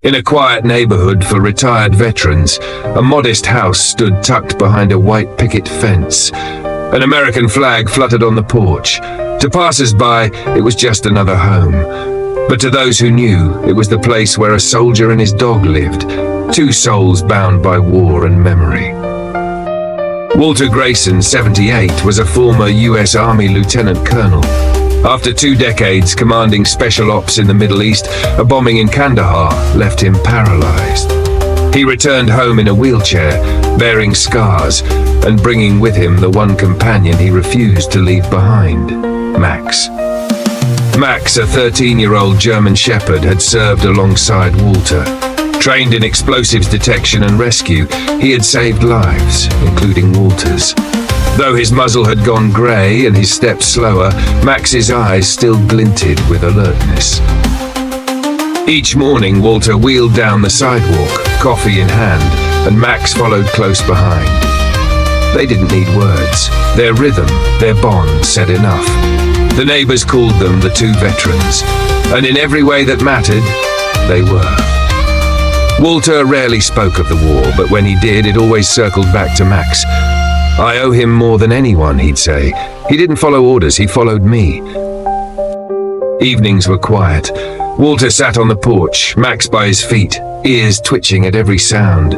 In a quiet neighborhood for retired veterans, a modest house stood tucked behind a white picket fence. An American flag fluttered on the porch. To passers-by, it was just another home. But to those who knew, it was the place where a soldier and his dog lived, two souls bound by war and memory. Walter Grayson, 78, was a former U.S. Army lieutenant colonel. After 2 decades commanding special ops in the Middle East, a bombing in Kandahar left him paralyzed. He returned home in a wheelchair, bearing scars, and bringing with him the one companion he refused to leave behind, Max. Max, a 13-year-old German Shepherd, had served alongside Walter. Trained in explosives detection and rescue, he had saved lives, including Walter's. Though his muzzle had gone grey and his steps slower, Max's eyes still glinted with alertness. Each morning, Walter wheeled down the sidewalk, coffee in hand, and Max followed close behind. They didn't need words. Their rhythm, their bond said enough. The neighbors called them the two veterans, and in every way that mattered, they were. Walter rarely spoke of the war, but when he did, it always circled back to Max. I owe him more than anyone, he'd say. He didn't follow orders, he followed me. Evenings were quiet. Walter sat on the porch, Max by his feet, ears twitching at every sound.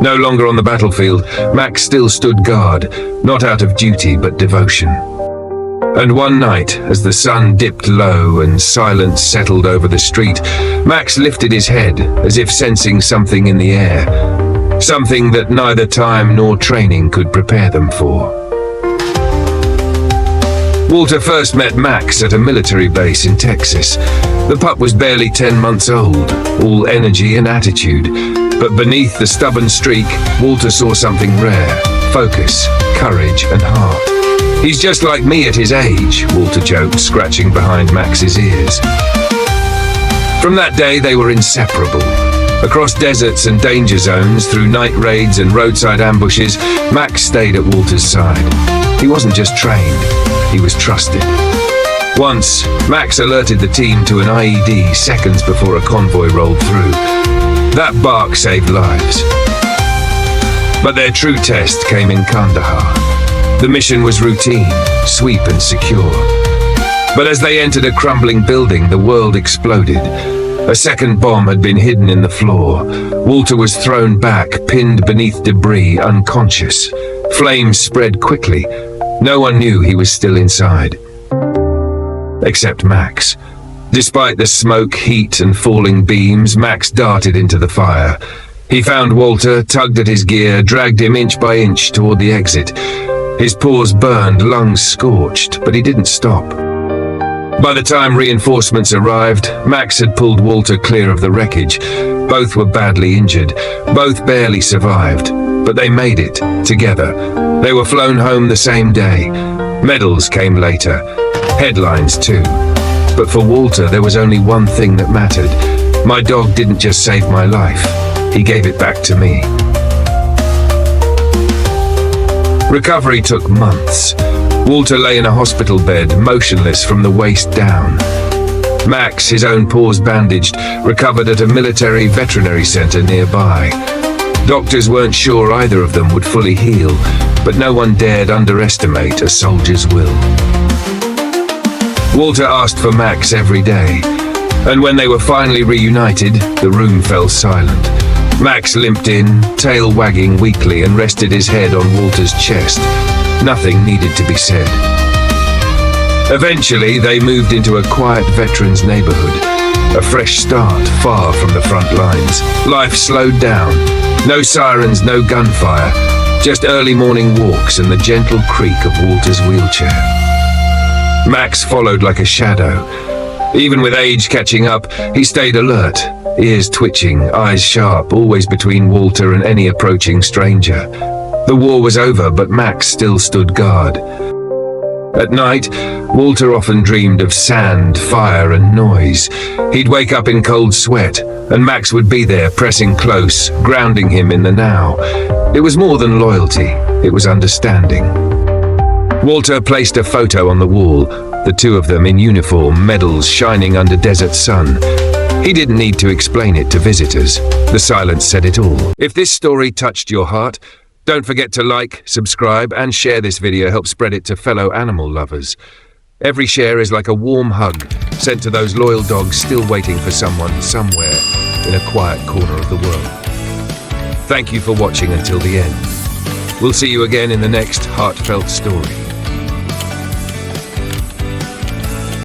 No longer on the battlefield, Max still stood guard, not out of duty but devotion. And one night, as the sun dipped low and silence settled over the street, Max lifted his head as if sensing something in the air, something that neither time nor training could prepare them for. Walter first met Max at a military base in Texas. The pup was barely 10 months old, all energy and attitude. But beneath the stubborn streak, Walter saw something rare: focus, courage, and heart. "He's just like me at his age," Walter joked, scratching behind Max's ears. From that day, they were inseparable. Across deserts and danger zones, through night raids and roadside ambushes, Max stayed at Walter's side. He wasn't just trained, he was trusted. Once, Max alerted the team to an IED seconds before a convoy rolled through. That bark saved lives. But their true test came in Kandahar. The mission was routine, sweep and secure. But as they entered a crumbling building, the world exploded. A second bomb had been hidden in the floor. Walter was thrown back, pinned beneath debris, unconscious. Flames spread quickly. No one knew he was still inside. Except Max. Despite the smoke, heat, and falling beams, Max darted into the fire. He found Walter, tugged at his gear, dragged him inch by inch toward the exit. His paws burned, lungs scorched, but he didn't stop. By the time reinforcements arrived, Max had pulled Walter clear of the wreckage. Both were badly injured. Both barely survived, but they made it, together. They were flown home the same day. Medals came later. Headlines too. But for Walter, there was only one thing that mattered. My dog didn't just save my life. He gave it back to me. Recovery took months. Walter lay in a hospital bed, motionless from the waist down. Max, his own paws bandaged, recovered at a military veterinary center nearby. Doctors weren't sure either of them would fully heal, but no one dared underestimate a soldier's will. Walter asked for Max every day, and when they were finally reunited, the room fell silent. Max limped in, tail wagging weakly, and rested his head on Walter's chest. Nothing needed to be said. Eventually, they moved into a quiet veterans' neighborhood. A fresh start, far from the front lines. Life slowed down. No sirens, no gunfire. Just early morning walks and the gentle creak of Walter's wheelchair. Max followed like a shadow. Even with age catching up, he stayed alert, ears twitching, eyes sharp, always between Walter and any approaching stranger. The war was over, but Max still stood guard. At night, Walter often dreamed of sand, fire, and noise. He'd wake up in cold sweat, and Max would be there, pressing close, grounding him in the now. It was more than loyalty, it was understanding. Walter placed a photo on the wall, the two of them in uniform, medals shining under desert sun. He didn't need to explain it to visitors. The silence said it all. If this story touched your heart, don't forget to like, subscribe, and share this video. Help spread it to fellow animal lovers. Every share is like a warm hug sent to those loyal dogs still waiting for someone somewhere in a quiet corner of the world. Thank you for watching until the end. We'll see you again in the next heartfelt story.